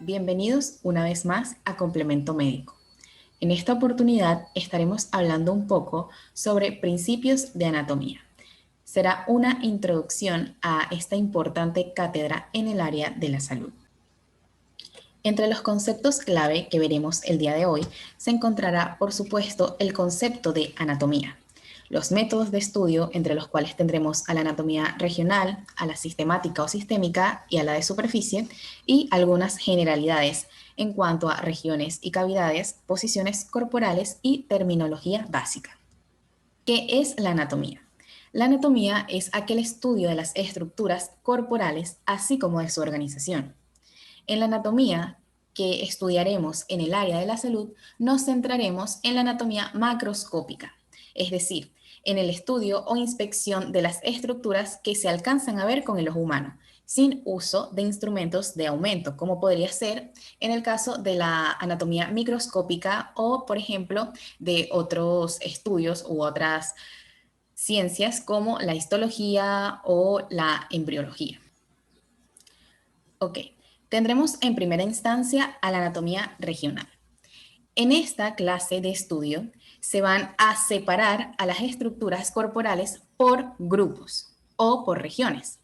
Bienvenidos una vez más a Complemento Médico. En esta oportunidad estaremos hablando un poco sobre principios de anatomía. Será una introducción a esta importante cátedra en el área de la salud. Entre los conceptos clave que veremos el día de hoy se encontrará, por supuesto, el concepto de anatomía, los métodos de estudio entre los cuales tendremos a la anatomía regional, a la sistemática o sistémica y a la de superficie, y algunas generalidades en cuanto a regiones y cavidades, posiciones corporales y terminología básica. ¿Qué es la anatomía? La anatomía es aquel estudio de las estructuras corporales, así como de su organización. En la anatomía que estudiaremos en el área de la salud, nos centraremos en la anatomía macroscópica, es decir, en el estudio o inspección de las estructuras que se alcanzan a ver con el ojo humano, sin uso de instrumentos de aumento, como podría ser en el caso de la anatomía microscópica o, por ejemplo, de otros estudios u otras ciencias como la histología o la embriología. Ok, tendremos en primera instancia a la anatomía regional. En esta clase de estudio se van a separar a las estructuras corporales por grupos o por regiones.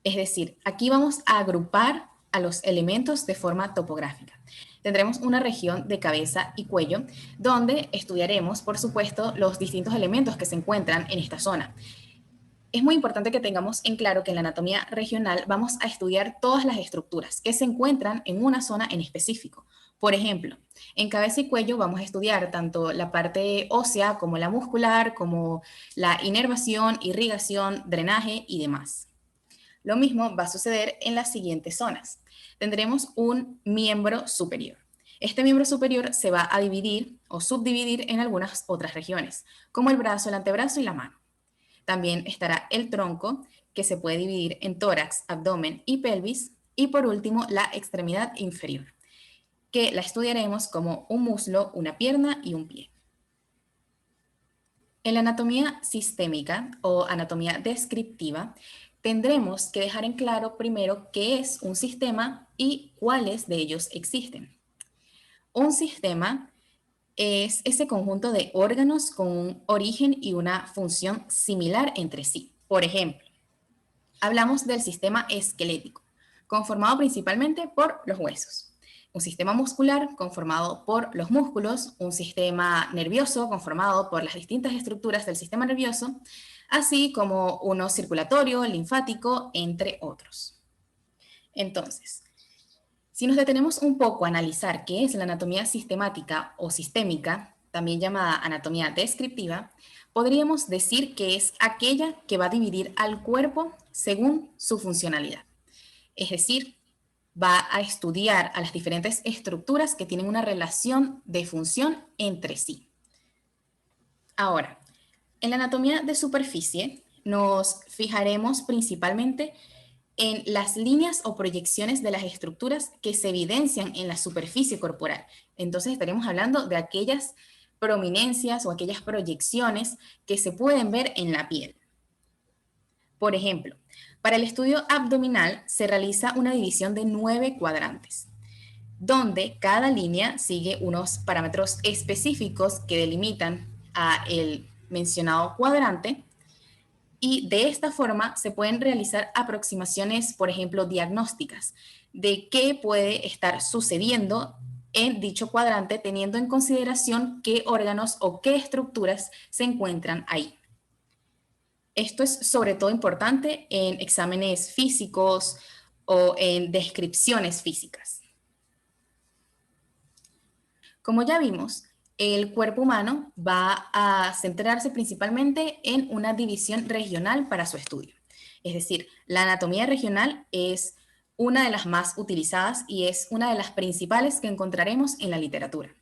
Es decir, aquí vamos a agrupar a los elementos de forma topográfica. Tendremos una región de cabeza y cuello donde estudiaremos, por supuesto, los distintos elementos que se encuentran en esta zona. Es muy importante que tengamos en claro que en la anatomía regional vamos a estudiar todas las estructuras que se encuentran en una zona en específico. Por ejemplo, en cabeza y cuello vamos a estudiar tanto la parte ósea como la muscular, como la inervación, irrigación, drenaje y demás. Lo mismo va a suceder en las siguientes zonas. Tendremos un miembro superior. Este miembro superior se va a dividir o subdividir en algunas otras regiones, como el brazo, el antebrazo y la mano. También estará el tronco, que se puede dividir en tórax, abdomen y pelvis. Y por último, la extremidad inferior, que la estudiaremos como un muslo, una pierna y un pie. En la anatomía sistémica o anatomía descriptiva, tendremos que dejar en claro primero qué es un sistema y cuáles de ellos existen. Un sistema es ese conjunto de órganos con un origen y una función similar entre sí. Por ejemplo, hablamos del sistema esquelético, conformado principalmente por los huesos. Un sistema muscular conformado por los músculos, un sistema nervioso conformado por las distintas estructuras del sistema nervioso, así como uno circulatorio, linfático, entre otros. Entonces, si nos detenemos un poco a analizar qué es la anatomía sistemática o sistémica, también llamada anatomía descriptiva, podríamos decir que es aquella que va a dividir al cuerpo según su funcionalidad. Es decir, va a estudiar a las diferentes estructuras que tienen una relación de función entre sí. Ahora, en la anatomía de superficie nos fijaremos principalmente en las líneas o proyecciones de las estructuras que se evidencian en la superficie corporal. Entonces estaremos hablando de aquellas prominencias o aquellas proyecciones que se pueden ver en la piel. Por ejemplo, para el estudio abdominal se realiza una división de 9 cuadrantes, donde cada línea sigue unos parámetros específicos que delimitan a el mencionado cuadrante, y de esta forma se pueden realizar aproximaciones, por ejemplo, diagnósticas de qué puede estar sucediendo en dicho cuadrante, teniendo en consideración qué órganos o qué estructuras se encuentran ahí. Esto es sobre todo importante en exámenes físicos o en descripciones físicas. Como ya vimos, el cuerpo humano va a centrarse principalmente en una división regional para su estudio. Es decir, la anatomía regional es una de las más utilizadas y es una de las principales que encontraremos en la literatura.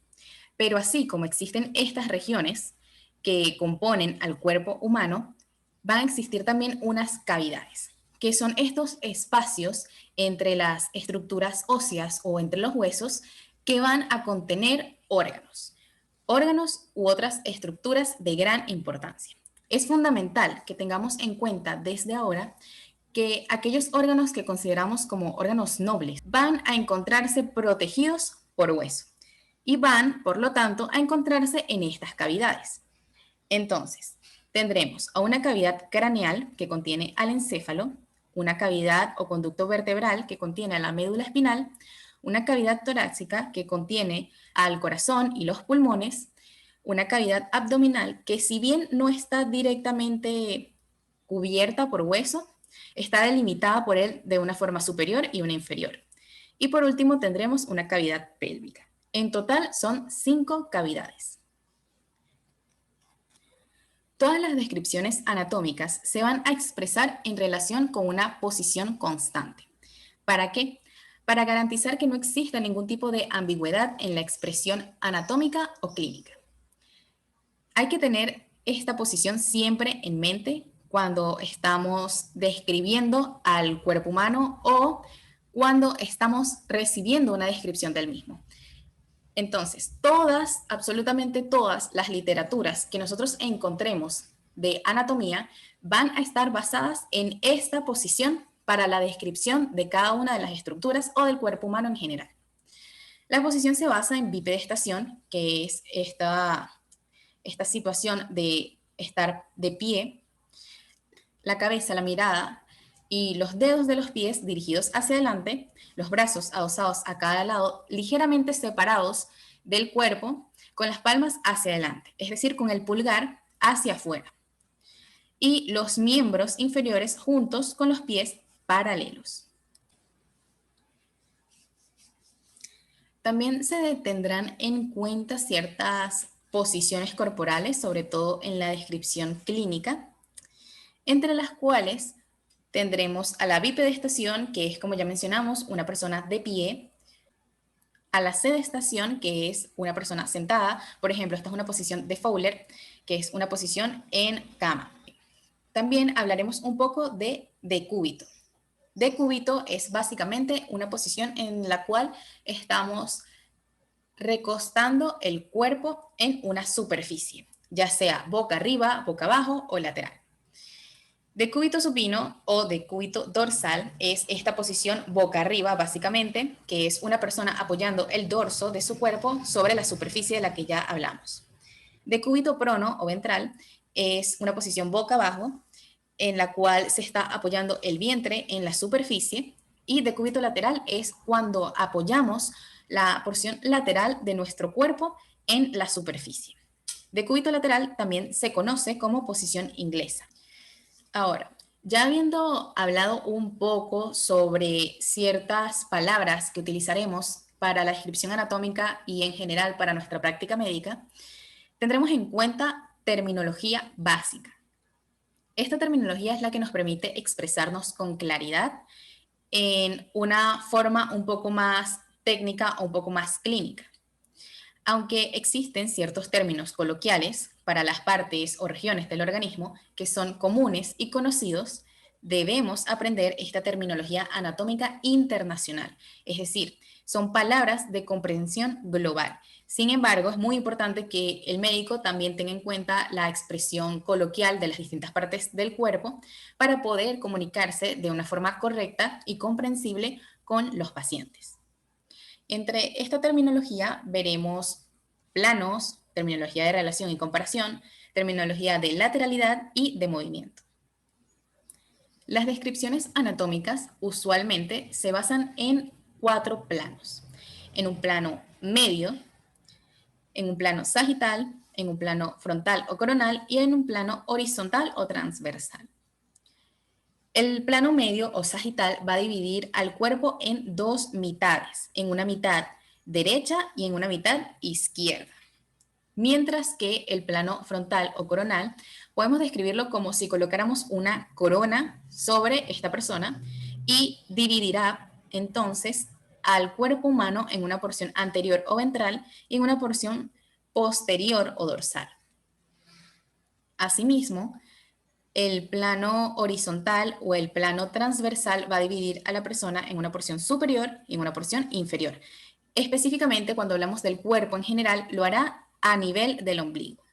Pero así como existen estas regiones que componen al cuerpo humano, van a existir también unas cavidades, que son estos espacios entre las estructuras óseas o entre los huesos que van a contener órganos u otras estructuras de gran importancia. Es fundamental que tengamos en cuenta desde ahora que aquellos órganos que consideramos como órganos nobles van a encontrarse protegidos por hueso y van, por lo tanto, a encontrarse en estas cavidades. Entonces, tendremos a una cavidad craneal que contiene al encéfalo, una cavidad o conducto vertebral que contiene a la médula espinal, una cavidad torácica que contiene al corazón y los pulmones, una cavidad abdominal que si bien no está directamente cubierta por hueso, está delimitada por él de una forma superior y una inferior. Y por último tendremos una cavidad pélvica. En total son 5 cavidades. Todas las descripciones anatómicas se van a expresar en relación con una posición constante. ¿Para qué? Para garantizar que no exista ningún tipo de ambigüedad en la expresión anatómica o clínica. Hay que tener esta posición siempre en mente cuando estamos describiendo al cuerpo humano o cuando estamos recibiendo una descripción del mismo. Entonces, todas, absolutamente todas las literaturas que nosotros encontremos de anatomía van a estar basadas en esta posición para la descripción de cada una de las estructuras o del cuerpo humano en general. La posición se basa en bipedestación, que es esta situación de estar de pie, la cabeza, la mirada y los dedos de los pies dirigidos hacia adelante, los brazos adosados a cada lado, ligeramente separados del cuerpo, con las palmas hacia adelante, es decir, con el pulgar hacia afuera. Y los miembros inferiores juntos con los pies paralelos. También se tendrán en cuenta ciertas posiciones corporales, sobre todo en la descripción clínica, entre las cuales tendremos a la bipedestación, que es, como ya mencionamos, una persona de pie, a la sedestación, que es una persona sentada. Por ejemplo, esta es una posición de Fowler, que es una posición en cama. También hablaremos un poco de decúbito. Decúbito es básicamente una posición en la cual estamos recostando el cuerpo en una superficie, ya sea boca arriba, boca abajo o lateral. Decúbito supino o decúbito dorsal es esta posición boca arriba, básicamente, que es una persona apoyando el dorso de su cuerpo sobre la superficie de la que ya hablamos. Decúbito prono o ventral es una posición boca abajo, en la cual se está apoyando el vientre en la superficie, y decúbito lateral es cuando apoyamos la porción lateral de nuestro cuerpo en la superficie. Decúbito lateral también se conoce como posición inglesa. Ahora, ya habiendo hablado un poco sobre ciertas palabras que utilizaremos para la descripción anatómica y en general para nuestra práctica médica, tendremos en cuenta terminología básica. Esta terminología es la que nos permite expresarnos con claridad en una forma un poco más técnica o un poco más clínica. Aunque existen ciertos términos coloquiales para las partes o regiones del organismo que son comunes y conocidos, debemos aprender esta terminología anatómica internacional, es decir, son palabras de comprensión global. Sin embargo, es muy importante que el médico también tenga en cuenta la expresión coloquial de las distintas partes del cuerpo para poder comunicarse de una forma correcta y comprensible con los pacientes. Entre esta terminología veremos planos, terminología de relación y comparación, terminología de lateralidad y de movimiento. Las descripciones anatómicas usualmente se basan en 4 planos. En un plano medio, en un plano sagital, en un plano frontal o coronal y en un plano horizontal o transversal. El plano medio o sagital va a dividir al cuerpo en 2 mitades, en una mitad derecha y en una mitad izquierda. Mientras que el plano frontal o coronal podemos describirlo como si colocáramos una corona sobre esta persona y dividirá entonces al cuerpo humano en una porción anterior o ventral y en una porción posterior o dorsal. Asimismo, el plano horizontal o el plano transversal va a dividir a la persona en una porción superior y en una porción inferior. Específicamente, cuando hablamos del cuerpo en general, lo hará a nivel del ombligo.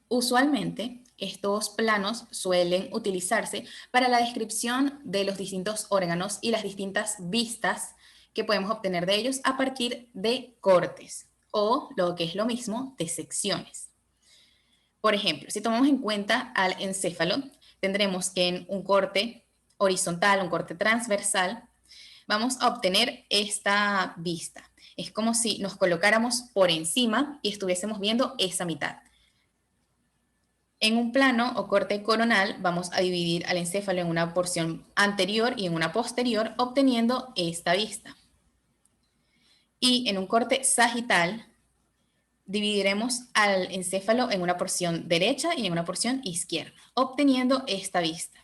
Usualmente, estos planos suelen utilizarse para la descripción de los distintos órganos y las distintas vistas que podemos obtener de ellos a partir de cortes o, lo que es lo mismo, de secciones. Por ejemplo, si tomamos en cuenta al encéfalo, tendremos que en un corte horizontal, un corte transversal, vamos a obtener esta vista. Es como si nos colocáramos por encima y estuviésemos viendo esa mitad. En un plano o corte coronal vamos a dividir al encéfalo en una porción anterior y en una posterior, obteniendo esta vista. Y en un corte sagital dividiremos al encéfalo en una porción derecha y en una porción izquierda, obteniendo esta vista.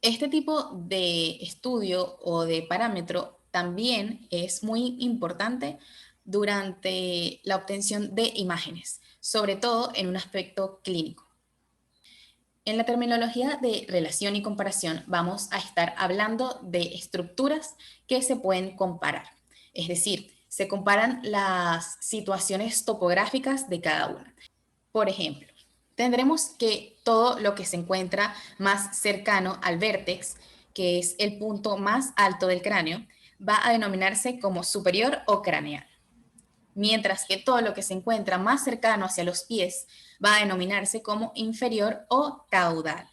Este tipo de estudio o de parámetro también es muy importante durante la obtención de imágenes, sobre todo en un aspecto clínico. En la terminología de relación y comparación vamos a estar hablando de estructuras que se pueden comparar, es decir, se comparan las situaciones topográficas de cada una. Por ejemplo, tendremos que todo lo que se encuentra más cercano al vértex, que es el punto más alto del cráneo, va a denominarse como superior o craneal, mientras que todo lo que se encuentra más cercano hacia los pies va a denominarse como inferior o caudal.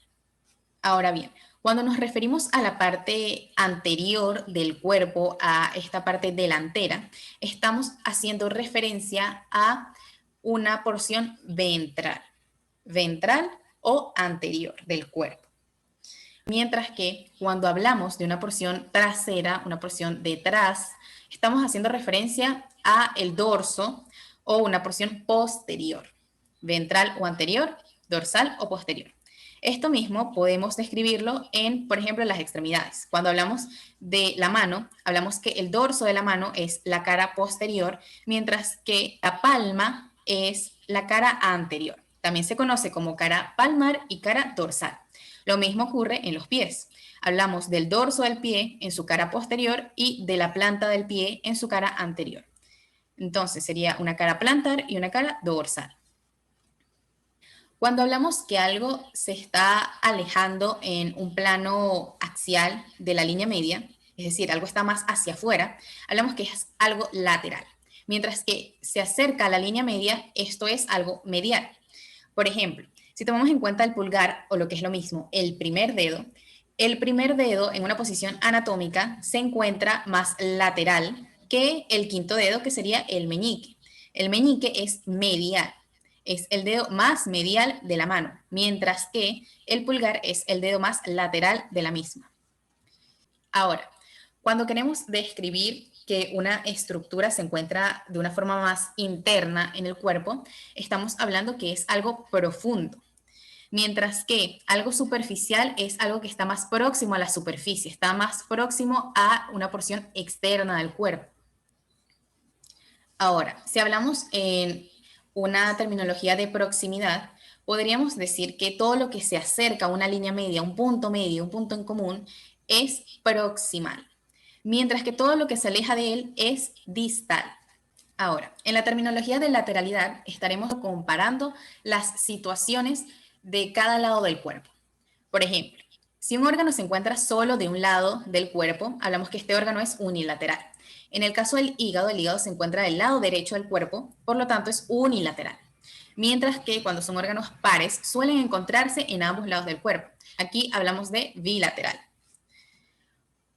Ahora bien, cuando nos referimos a la parte anterior del cuerpo, a esta parte delantera, estamos haciendo referencia a una porción ventral o anterior del cuerpo. Mientras que cuando hablamos de una porción trasera, una porción detrás, estamos haciendo referencia a el dorso o una porción posterior, ventral o anterior, dorsal o posterior. Esto mismo podemos describirlo en, por ejemplo, las extremidades. Cuando hablamos de la mano, hablamos que el dorso de la mano es la cara posterior, mientras que la palma es la cara anterior. También se conoce como cara palmar y cara dorsal. Lo mismo ocurre en los pies. Hablamos del dorso del pie en su cara posterior y de la planta del pie en su cara anterior. Entonces sería una cara plantar y una cara dorsal. Cuando hablamos que algo se está alejando en un plano axial de la línea media, es decir, algo está más hacia afuera, hablamos que es algo lateral. Mientras que se acerca a la línea media, esto es algo medial. Por ejemplo, si tomamos en cuenta el pulgar o lo que es lo mismo, el primer dedo en una posición anatómica se encuentra más lateral que el quinto dedo, que sería el meñique. El meñique es medial, es el dedo más medial de la mano, mientras que el pulgar es el dedo más lateral de la misma. Ahora, cuando queremos describir que una estructura se encuentra de una forma más interna en el cuerpo, estamos hablando que es algo profundo, mientras que algo superficial es algo que está más próximo a la superficie, está más próximo a una porción externa del cuerpo. Ahora, si hablamos en una terminología de proximidad, podríamos decir que todo lo que se acerca a una línea media, un punto medio, un punto en común, es proximal, mientras que todo lo que se aleja de él es distal. Ahora, en la terminología de lateralidad estaremos comparando las situaciones de cada lado del cuerpo. Por ejemplo, si un órgano se encuentra solo de un lado del cuerpo, hablamos que este órgano es unilateral. En el caso del hígado, el hígado se encuentra del lado derecho del cuerpo, por lo tanto es unilateral. Mientras que cuando son órganos pares, suelen encontrarse en ambos lados del cuerpo. Aquí hablamos de bilateral.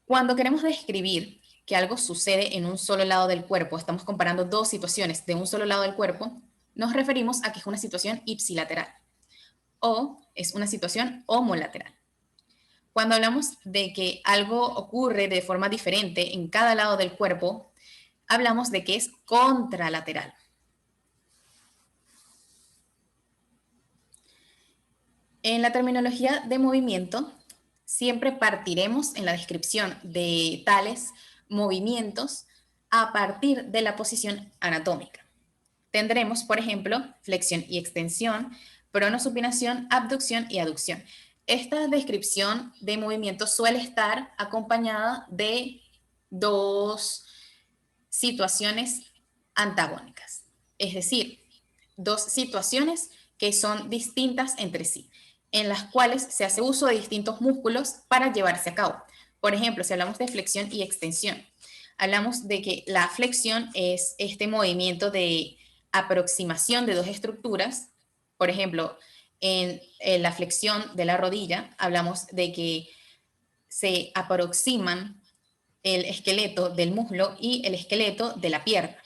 Cuando queremos describir que algo sucede en un solo lado del cuerpo, estamos comparando dos situaciones de un solo lado del cuerpo, nos referimos a que es una situación ipsilateral o es una situación homolateral. Cuando hablamos de que algo ocurre de forma diferente en cada lado del cuerpo, hablamos de que es contralateral. En la terminología de movimiento, siempre partiremos en la descripción de tales movimientos a partir de la posición anatómica. Tendremos, por ejemplo, flexión y extensión, pronosupinación, abducción y aducción. Esta descripción de movimiento suele estar acompañada de dos situaciones antagónicas, es decir, dos situaciones que son distintas entre sí, en las cuales se hace uso de distintos músculos para llevarse a cabo. Por ejemplo, si hablamos de flexión y extensión, hablamos de que la flexión es este movimiento de aproximación de dos estructuras. Por ejemplo, en la flexión de la rodilla, hablamos de que se aproximan el esqueleto del muslo y el esqueleto de la pierna.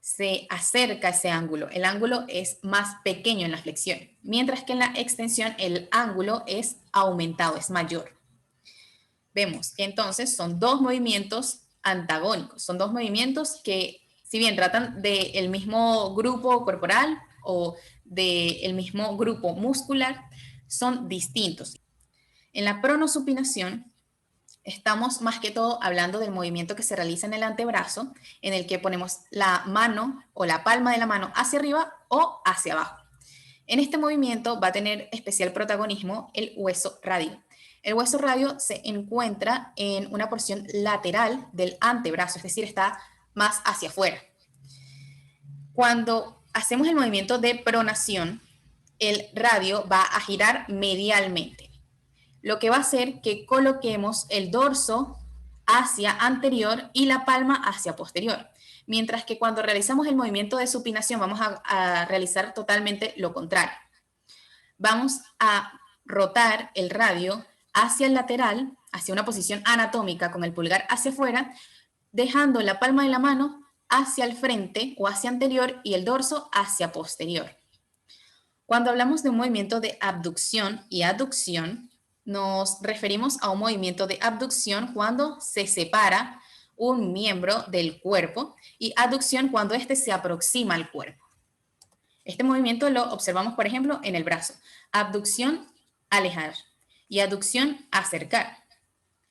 Se acerca ese ángulo. El ángulo es más pequeño en la flexión, mientras que en la extensión el ángulo es aumentado, es mayor. Vemos que entonces son dos movimientos antagónicos, son dos movimientos que, si bien tratan del mismo grupo corporal o del mismo grupo muscular, son distintos. En la pronosupinación estamos más que todo hablando del movimiento que se realiza en el antebrazo, en el que ponemos la mano o la palma de la mano hacia arriba o hacia abajo. En este movimiento va a tener especial protagonismo el hueso radio. El hueso radio se encuentra en una porción lateral del antebrazo, es decir, está más hacia afuera. Cuando hacemos el movimiento de pronación, el radio va a girar medialmente, lo que va a hacer que coloquemos el dorso hacia anterior y la palma hacia posterior. Mientras que cuando realizamos el movimiento de supinación vamos a realizar totalmente lo contrario. Vamos a rotar el radio hacia el lateral, hacia una posición anatómica con el pulgar hacia afuera, dejando la palma de la mano hacia el frente o hacia anterior y el dorso hacia posterior. Cuando hablamos de un movimiento de abducción y aducción, nos referimos a un movimiento de abducción cuando se separa un miembro del cuerpo y aducción cuando éste se aproxima al cuerpo. Este movimiento lo observamos, por ejemplo, en el brazo. Abducción, alejar, y aducción, acercar.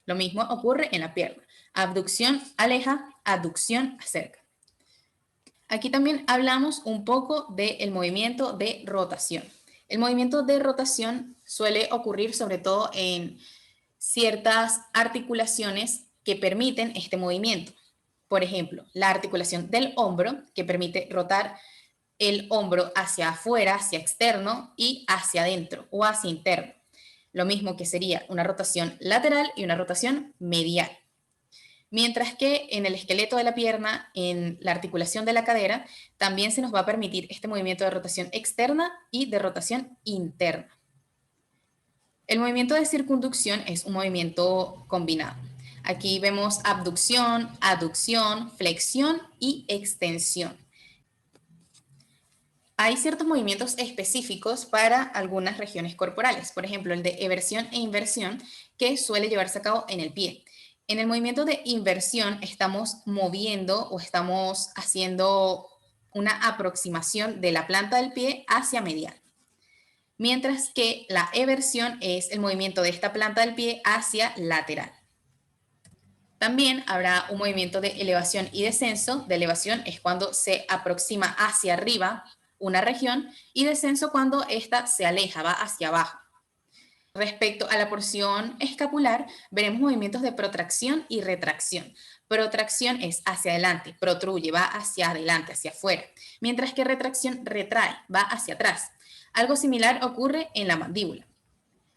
Lo mismo ocurre en la pierna. Abducción, aleja, aducción, acerca. Aquí también hablamos un poco del movimiento de rotación. El movimiento de rotación suele ocurrir sobre todo en ciertas articulaciones que permiten este movimiento. Por ejemplo, la articulación del hombro, que permite rotar el hombro hacia afuera, hacia externo y hacia adentro o hacia interno. Lo mismo que sería una rotación lateral y una rotación medial. Mientras que en el esqueleto de la pierna, en la articulación de la cadera, también se nos va a permitir este movimiento de rotación externa y de rotación interna. El movimiento de circunducción es un movimiento combinado. Aquí vemos abducción, aducción, flexión y extensión. Hay ciertos movimientos específicos para algunas regiones corporales, por ejemplo, el de eversión e inversión, que suele llevarse a cabo en el pie. En el movimiento de inversión estamos moviendo o estamos haciendo una aproximación de la planta del pie hacia medial. Mientras que la eversión es el movimiento de esta planta del pie hacia lateral. También habrá un movimiento de elevación y descenso. De elevación es cuando se aproxima hacia arriba una región y descenso cuando ésta se aleja, va hacia abajo. Respecto a la porción escapular, veremos movimientos de protracción y retracción. Protracción es hacia adelante, protruye, va hacia adelante, hacia afuera, mientras que retracción retrae, va hacia atrás. Algo similar ocurre en la mandíbula.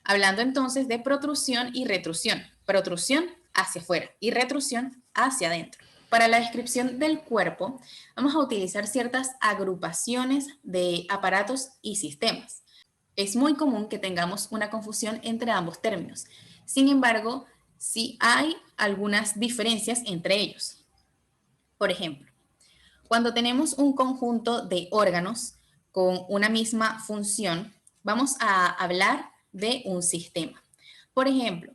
Hablando entonces de protrusión y retrusión. Protrusión hacia afuera y retrusión hacia adentro. Para la descripción del cuerpo, vamos a utilizar ciertas agrupaciones de aparatos y sistemas. Es muy común que tengamos una confusión entre ambos términos. Sin embargo, sí hay algunas diferencias entre ellos. Por ejemplo, cuando tenemos un conjunto de órganos con una misma función, vamos a hablar de un sistema. Por ejemplo,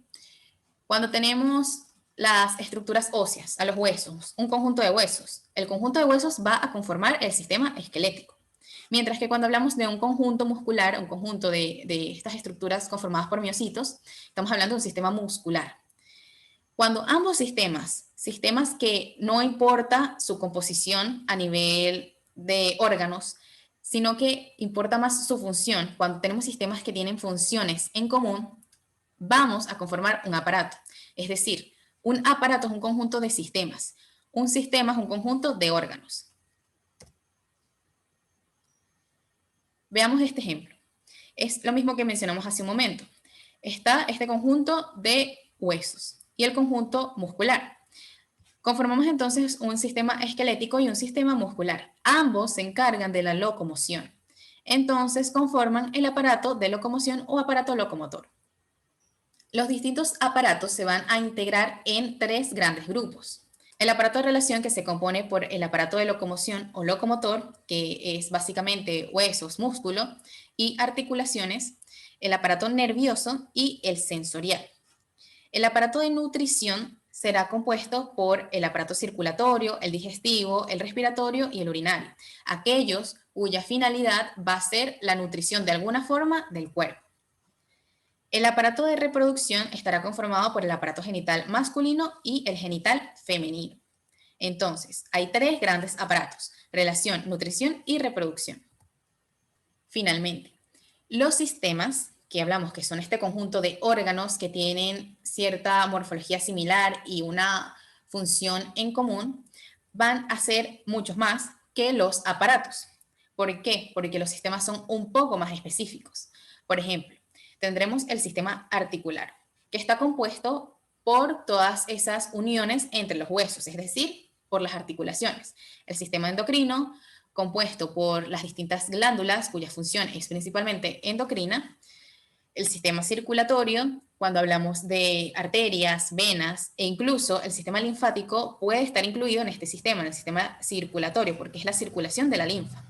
cuando tenemos las estructuras óseas, a los huesos, un conjunto de huesos, el conjunto de huesos va a conformar el sistema esquelético. Mientras que cuando hablamos de un conjunto muscular, un conjunto de estas estructuras conformadas por miocitos, estamos hablando de un sistema muscular. Cuando ambos sistemas que no importa su composición a nivel de órganos, sino que importa más su función, cuando tenemos sistemas que tienen funciones en común, vamos a conformar un aparato. Es decir, un aparato es un conjunto de sistemas, un sistema es un conjunto de órganos. Veamos este ejemplo. Es lo mismo que mencionamos hace un momento. Está este conjunto de huesos y el conjunto muscular. Conformamos entonces un sistema esquelético y un sistema muscular. Ambos se encargan de la locomoción. Entonces conforman el aparato de locomoción o aparato locomotor. Los distintos aparatos se van a integrar en tres grandes grupos. El aparato de relación, que se compone por el aparato de locomoción o locomotor, que es básicamente huesos, músculo y articulaciones, el aparato nervioso y el sensorial. El aparato de nutrición será compuesto por el aparato circulatorio, el digestivo, el respiratorio y el urinario, aquellos cuya finalidad va a ser la nutrición de alguna forma del cuerpo. El aparato de reproducción estará conformado por el aparato genital masculino y el genital femenino. Entonces, hay tres grandes aparatos: relación, nutrición y reproducción. Finalmente, los sistemas, que hablamos que son este conjunto de órganos que tienen cierta morfología similar y una función en común, van a ser muchos más que los aparatos. ¿Por qué? Porque los sistemas son un poco más específicos. Por ejemplo, tendremos el sistema articular, que está compuesto por todas esas uniones entre los huesos, es decir, por las articulaciones. El sistema endocrino, compuesto por las distintas glándulas cuya función es principalmente endocrina. El sistema circulatorio, cuando hablamos de arterias, venas e incluso el sistema linfático puede estar incluido en este sistema, en el sistema circulatorio, porque es la circulación de la linfa.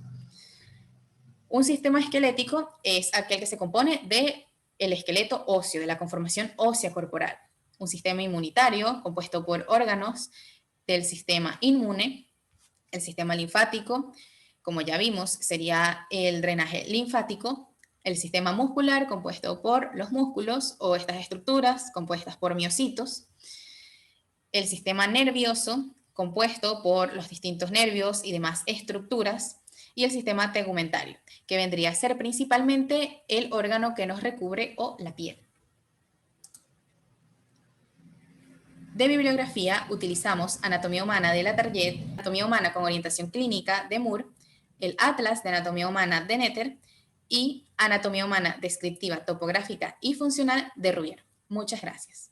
Un sistema esquelético es aquel que se compone de el esqueleto óseo, de la conformación ósea corporal. Un sistema inmunitario compuesto por órganos del sistema inmune. El sistema linfático, como ya vimos, sería el drenaje linfático. El sistema muscular, compuesto por los músculos o estas estructuras compuestas por miocitos. El sistema nervioso, compuesto por los distintos nervios y demás estructuras. Y el sistema tegumentario, que vendría a ser principalmente el órgano que nos recubre o la piel. De bibliografía utilizamos Anatomía Humana de la Target, Anatomía Humana con Orientación Clínica de Moore, el Atlas de Anatomía Humana de Netter y Anatomía Humana Descriptiva, Topográfica y Funcional de Rubier. Muchas gracias.